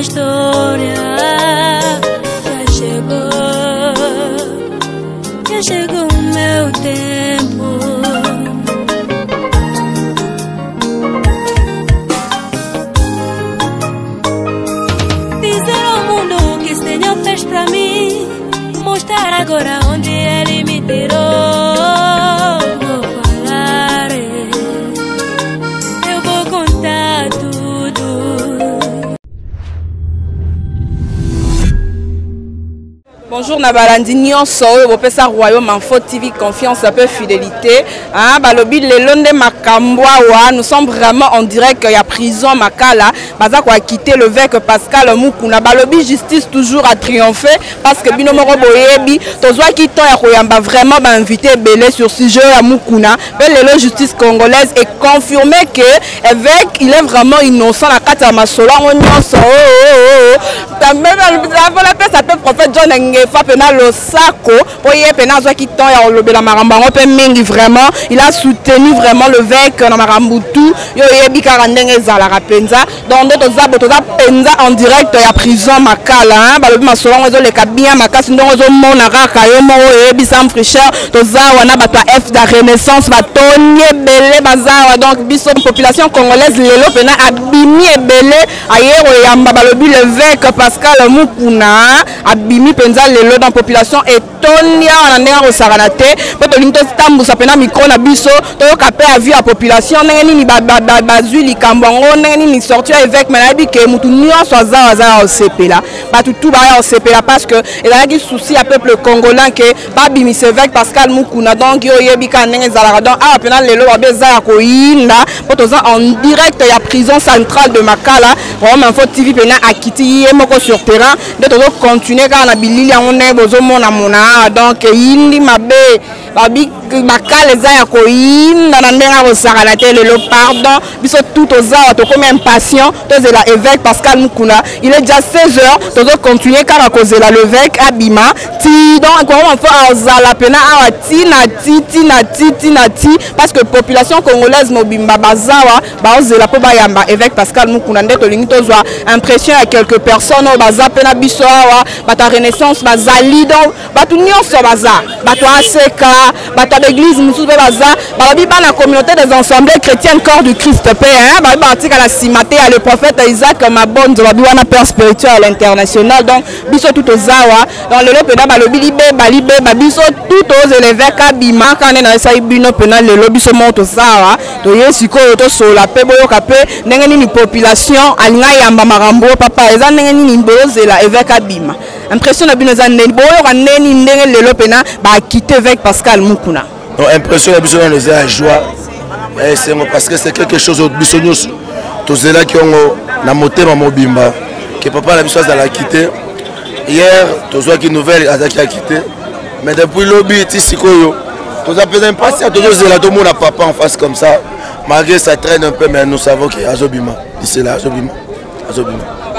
história já chegou o meu tempo. Dizer ao mundo o que o Senhor fez pra mim, mostrar agora onde Ele me tirou. Bonjour Nabalandi Nyonso, Bopesa Royaume Info TV, confiance, un peu fidélité. Balobi le Londe Makambwa, nous sommes vraiment en direct. Il y a prison Makala. Baza quoi quitter le vec Pascal Mukuna. Balobi justice toujours à triompher parce que Binomoro Boyebi, Tozwa qui t'en a vraiment invité Belé sur ce jeu à Mukuna. La justice congolaise est confirmé que évêque il est vraiment innocent. La carte à Masola on Nyonso. Même la paix s'appelle prophète John Fa pena le sako pour y pena zo qui ton ya lobe la marambango pe mingi vraiment il a soutenu vraiment le vec na marambutu yo yebi karandenge za la rapenza donc d'autres za penza en direct ya prison Makala balobi masolongo zo le kabia makasi ndongo zo mona raka yo mo yebi sam fraîcheur toza wana bato F da renaissance batonye belé bazawa donc biso population congolaise lelo pena abimi ebele ayero yamba balobi le vec Pascal Mukuna abimi penza lelo dans population et tonia on a osaranate peuple linto tambu sapena micro na biso to kapé a vu la population neni ni bazui likambongo neni ni sortir avec menabi ke mutu nyonso azaza osepela batu tout ba osepela parce que il a qui souci à peuple congolais que ba bimise avec Pascal Mukuna donc yo yebika nenge zala donc a pena lelo ba beza ko yinda potoza en direct ya prison centrale de Makala Royaume Info TV pena akiti yemoko sur terrain de to continuer quand na bilili on est bozo mona mona donc yindi mabe babi Makala za ya ko yinda na ndenga bosaka la télé le pardon biso tout aux to comme impatient to la évêque Pascal Mukuna il est déjà 16h to continuer quand à cause la l'évêque abima ti donc comment on fait azala pena awa ti parce que population congolaise mobimba bazawa bazela po bayamba évêque Pascal Mukuna ndeto lingi to zwa impression à quelques personnes au baza pena biso awa bata renaissance bazali donc batu nyonso baza batu aseka batu l'église mususu baza balabi bana communauté des assemblées chrétiennes corps du Christ paix hein balabi article à la cimate à le prophète Isaac Mabonzo balabi wana père spirituel à l'international donc biso tout ozawa dans le pena balobi libe balibe biso tout aux élevés kabima kana na sai bino pena le biso moto zawa to yesiko to sola pe boyoka pe ndenge nini population alinga yamba marambo papa eza ndenge nini mbozela évêque abima impression na bino za ndeni boyoka ndeni ndenge lelo pena ba quitter avec Pascal Mukuna. Non, impression na biso na les joie c'est parce que c'est quelque chose de biso nyos to zela ki ongo na motema mobimba que papa na biso a quitté hier to zo ki nouvelle azaki a quitté mais depuis lobby ti sikoyo to za peut impatient to zela to mona papa en face comme ça malgré ça traîne un peu mais nous savons que azobima c'est là azobima.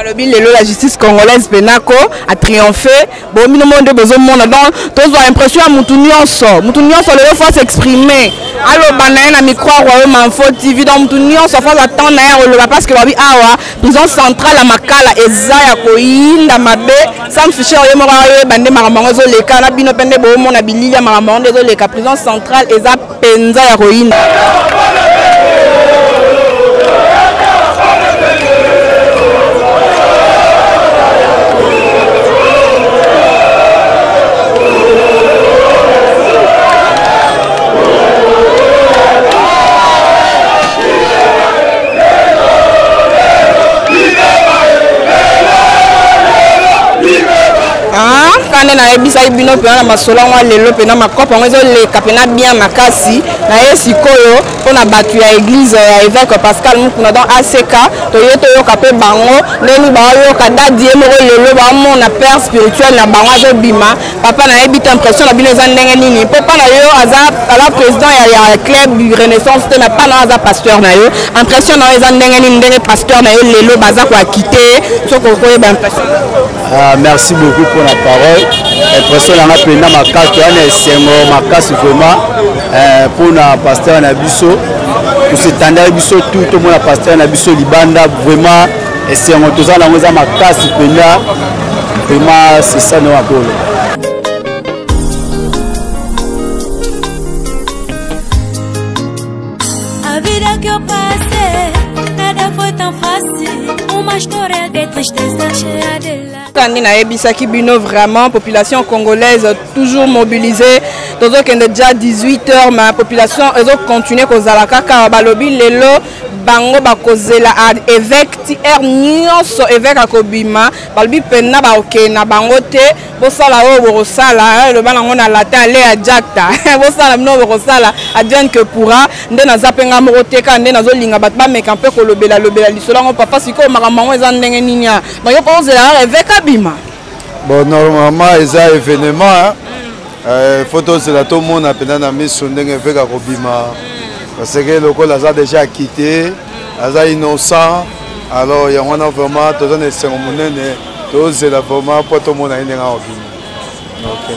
La justice congolaise penako a triomphé. Bon, nous monde besoin monde donc tous ont l'impression à Moutounionso le faut s'exprimer. Alors banane à micro Royaume Info TV donc Moutounionso faut attendre na parce que babi awa prison centrale à Makala ezaya ko inda mabe sans ficher yo mora yo bande maramongo zo le kana bino pende bo mona biliya maramongo zo le ka prison centrale eza penza ya ko inda. Na ebisa ibino pena masola wa lelo pena makopa ngo le kapena bien makasi na esikoyo pona batu ya église ya évêque Pascal Mukuna dans ACK to yeto yo kapé bango neni ba yo kada die mo lelo ba mon na père spirituel na bango zo bima papa na ebita impression na bino za ndenge nini papa na yo aza ala président ya club du renaissance te na pas na aza pasteur na yo impression na za ndenge nini ndenge pasteur na yo lelo baza ko quitter soko ko ba impression. Merci beaucoup pour la parole. Impression na pena makasi ana esengo makasi vraiment pour na pasteur na biso pour s'étendre biso tout mon pasteur na biso libanda vraiment esengo toza nango eza makasi mpenza vraiment c'est ça no akolo. A vida que eu passei, nada foi tão fácil. Uma história de tristeza cheia de lágrimas. Tandi na ebisaki bino vraiment population congolaise toujours mobilisée. Tozo kende déjà 18h ma population ezo continuer kozala kaka balobi lelo bango bakozela évêque ti nyonso évêque akobima balobi pena ba okena bango te bosala o borosala le banango na latin le adjacta bosala mino borosala advienne que pourra nde nazapenga moko teka nde nazolinga bato bameka mpe kolobela lisolango papa siko makambo eza ndenge nini ya bango mpo ozela évêque abima. Bon, normalement eza événement photo c'est la tout le monde a peine na miso ndenge évêque akobima parce que le col a déjà quitté aza innocent alors il y a vraiment tout un cérémonie tout c'est la vraiment pour tout le monde a une akobima. OK.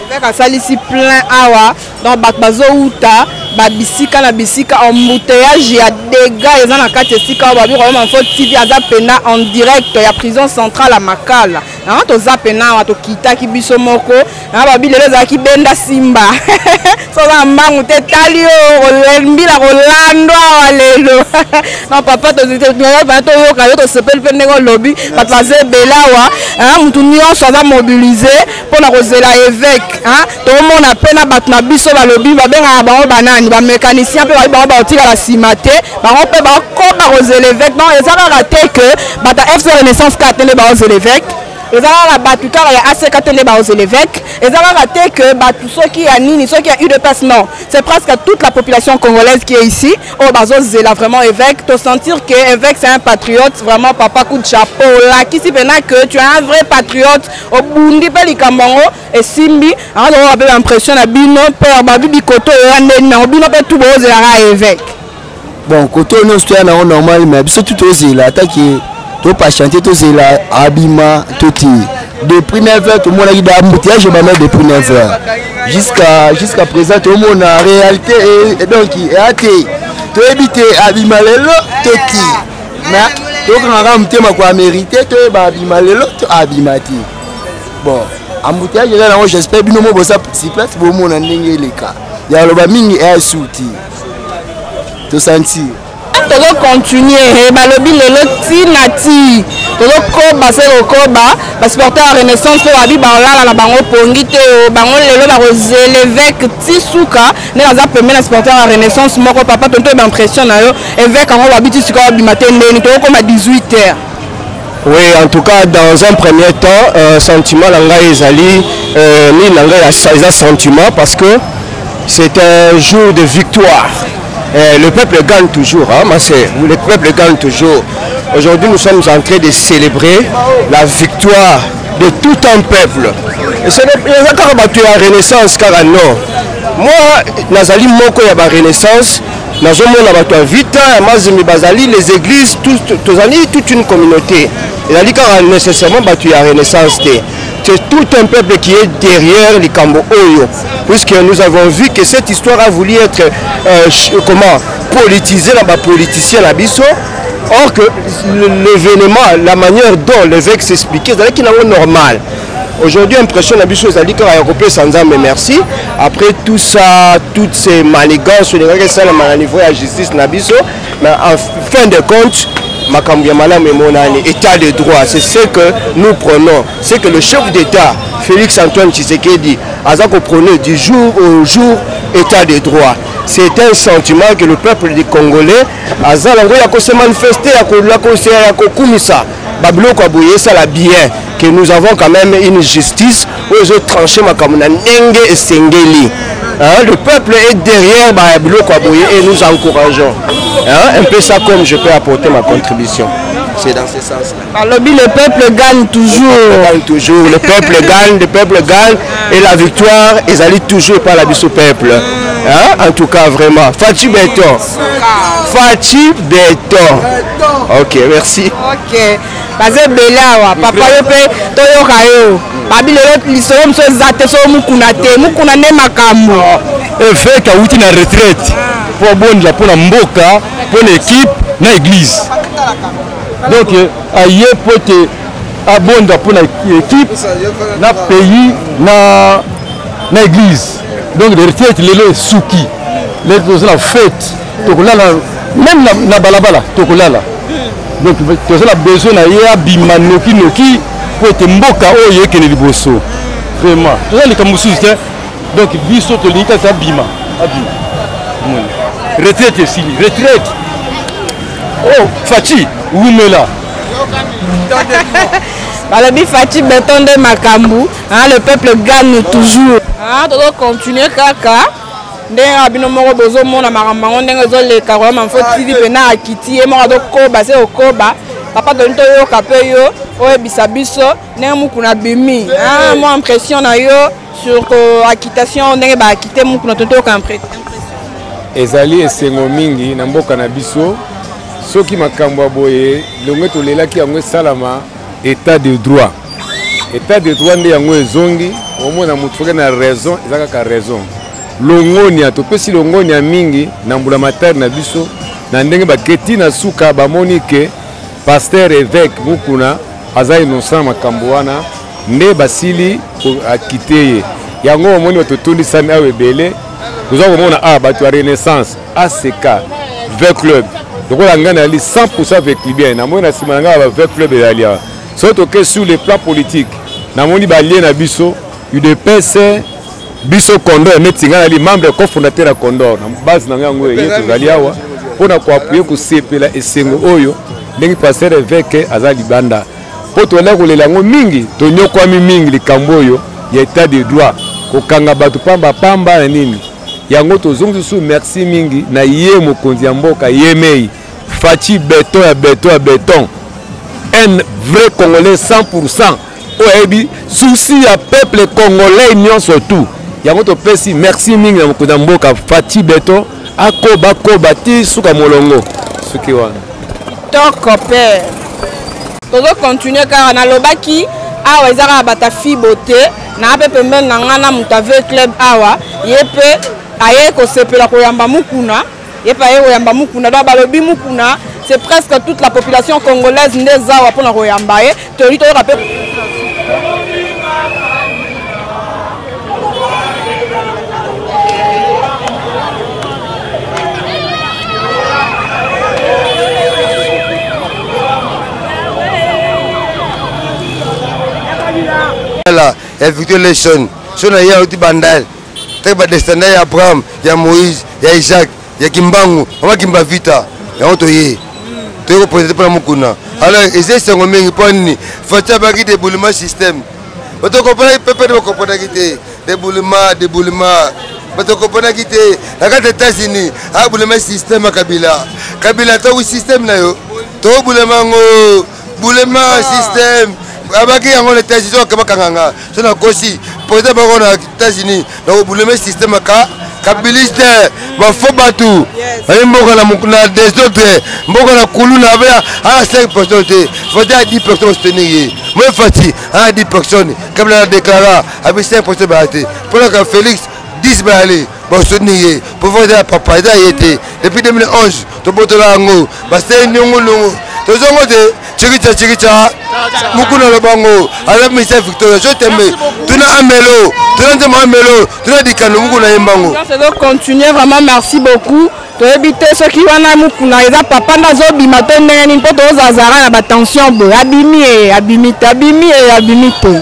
Évêque asalisi plein awa donc bato bazouta babisika na bisika embouteillage ya dégâts eza na kati esika oyo babiko vraiment Info TV aza pena en direct ya prison centrale à Makala na toza pena awa tokitaki biso moko na babi lelo ezalaki benda simba soza mbangu te tali oyo mbila kolandwa awa lelo na papa toyoka yo tosepeli mpe ndenge olobi bato baza ebele awa mutu nyonso aza mobilisé mpona kozela évêque tomona pena bato na biso balobi babengaka bango banani ba mécanicien pe ba baotika la nsima te bango mpe bakoba kozela évêque donc eza kaka te ke bata FC Renaissance 4 nde baozela évêque eza kaka bato kaka ya ACK te nde baozela évêque eza kaka te ke bato soki ya nini soki ya UDPS non c'est presque toute la population congolaise qui est ici oyo bazozela vraiment évêque to sentir que évêque c'est un patriote vraiment papa coup de chapeau lakisi pena que tu es un vrai patriote obundi mpe likambo yango esimbi aoa mpe baimpression na bino mpe babi bikoto oya ndeni nango bino mpe tu bozelaka évêque. Bon koto nyonso toya nango normal mais biso tu tozela ataki pas chanter tous c'est là abima tout depuis 9h tout le monde a eu d'embouteillage depuis 9h jusqu'à présent tout le monde a réalité et donc il a été tout éviter abima lelo toti mais donc on a ramté ma quoi mérité tout abima lelo tout abimati bon embouteillage là j'espère bien mo ça si place pour mon ndenge les cas ya loba mingi e souti to sentir tozo continuer balobi lelo tina ti tozo koba se koba ba supporter à Renaissance pe babi balala na bango pongi te bango lelo ba kozela évêque tisuka ne baza pembe na supporter à Renaissance moko papa tonto ba impression na yo évêque ango babi tisuka bimate ndeni to koma 18h. Oui, en tout cas, dans un premier temps, sentiment langa ezali ni langa ya sentiment parce que c'est un jour de victoire. Le peuple gagne toujours, hein, ma sœur. Le peuple gagne toujours. Aujourd'hui, nous sommes en train de célébrer la victoire de tout un peuple. Et ce n'est pas la Renaissance, car non. Moi, Nazali Moko ya ba Renaissance, Nazomona Bato Vita, Mazimi Bazali, les églises, toute une communauté. Il a dit car nécessairement Bato ya Renaissance. C'est tout un peuple qui est derrière les Kambo Oyo. Puisque nous avons vu que cette histoire a voulu être politisée dans les politiciens à Bisso. Or que l'événement, la manière dont l'évêque s'expliquait, c'est qu'il est normal. Aujourd'hui, impression à Bisso, c'est-à-dire qu'il a recoupé sans âme et merci. Après tout ça, toutes ces manigances, sur les niveau de la justice à Bisso, mais en fin de compte, état de droit, c'est ce que nous prenons. C'est que le chef d'État, Félix Antoine Tshisekedi, a prôné du jour au jour état de droit. C'est un sentiment que le peuple des Congolais a se manifesté, que nous avons quand même une justice où ils ont tranché et Sengeli. Le peuple est derrière et nous encourageons. Un peu ça comme je peux apporter ma contribution. C'est dans ce sens-là. Le peuple gagne toujours. Le peuple gagne et la victoire est toujours par la biso peuple. En tout cas, vraiment. Fati Béton. Ok, merci. Ok. Bazé Belawa, papa yope, toyoka yo. Babi lelo lisolo mso zate so mukuna te, mukuna ne makambo. Évêque a outi na retraite. Pour bon la pour la mboka, pour l'équipe, na église. Donc aye pote abonda pour l'équipe, na pays, na église. Donc les retraites les souki, les la fête, même na balabala, tokolala. Donc tu as besoin na bima noki pour te mboka oye que les liboso. Vraiment. Tu as les kamusus donc biso to lika ta bima. Retraite ici, retraite. Oh, Fati, où me là? Balobi Fati béton de Makambu, le peuple gagne toujours. Tu dois continuer kaka. Ndenge abino moko bozo mona makambango ndenge zo le karola manfo TV pena akiti e moko do koba se okoba papa donto yo kape yo o ebisa biso ndenge mukuna bimi mo impression na yo sur acquittation ndenge ba akité mukuna tonto ka impression ezali esengo mingi na mboka na biso soki makambo boye longo to lelaki yango salama état de droit nde yango ezongi omona mutu na raison ezaka ka raison longonia topesi longonia mingi na mbula matari na biso na ndenge baketi na suka bamoni ke pasteur évêque mukuna aza innocent makambo wana nde basili akite ye yango omoni batotondisami awa ebele toza komona bato ya renaissance ACK V club lokola ngai nayali 100% avec libien namoni na nsima na ngai ba V club ezali awa soki toke sur le plan politique namoni balie na biso UDPS biso Condor metinga ali membre cofondateur ya Condor na base na ngango ye tozali awa pona ko appuyer ko sepela esengo oyo ndenge passer évêque azali banda po to la kolela ngo mingi to nyokwami mingi likambo oyo ya état de droit ko kanga batu pamba na nini yango to zongi su merci mingi na ye mokonzi ya mboka yemei Fati béton ya béton un vrai congolais 100% oyebi souci ya peuple congolais union surtout yango to pesi merci mingi na mokonzi mboka Fati béton akoba ti suka molongo suki wana toko père tozo continuer car na lobaki awa ezaka bata fibote na pe pembeni na ngana mutave club awa yepe aye ko sepela ko yamba mukuna yepa aye ko yamba mukuna do balobi mukuna c'est presque toute la population congolaise ndezawa pona ko yamba ye to lito rappel la victoire les jeunes son ya uti bandal te ba descendant ya Abraham ya Moïse ya Isaac ya Kimbangu on kimba vita ya on toye to ko poser pour mukuna alors ese sengo mingi poni fata ba ki déboulement système bato comprendre peuple de comprendre ki déboulement bato comprendre ki te la carte États-Unis a boulement système Kabila to système na yo to boulement système abaki yango les États-Unis ka bakanga so na kosi peut-être ba na États-Unis na bouleme système kabiliste ba fo batu ay mboka na mukuna des autres mboka na kuluna ba à 5% te faut dire 10% soutenir moi Fati à 10% comme la déclara avec 5% ba te pour que Félix 10 ba aller ba soutenir pour voir papa da été depuis 2011 to botola ngo ba c'est nyongolongo to zongo de Chiricha mukuna lobango ala misa Victoria je t'aime tuna amelo tuna dikano mukuna yembango ça doit continuer vraiment merci beaucoup to ebite ceux qui wana mukuna eza papa ndazo bima to ndenge ni poto ozazara na ba tension bo abimi to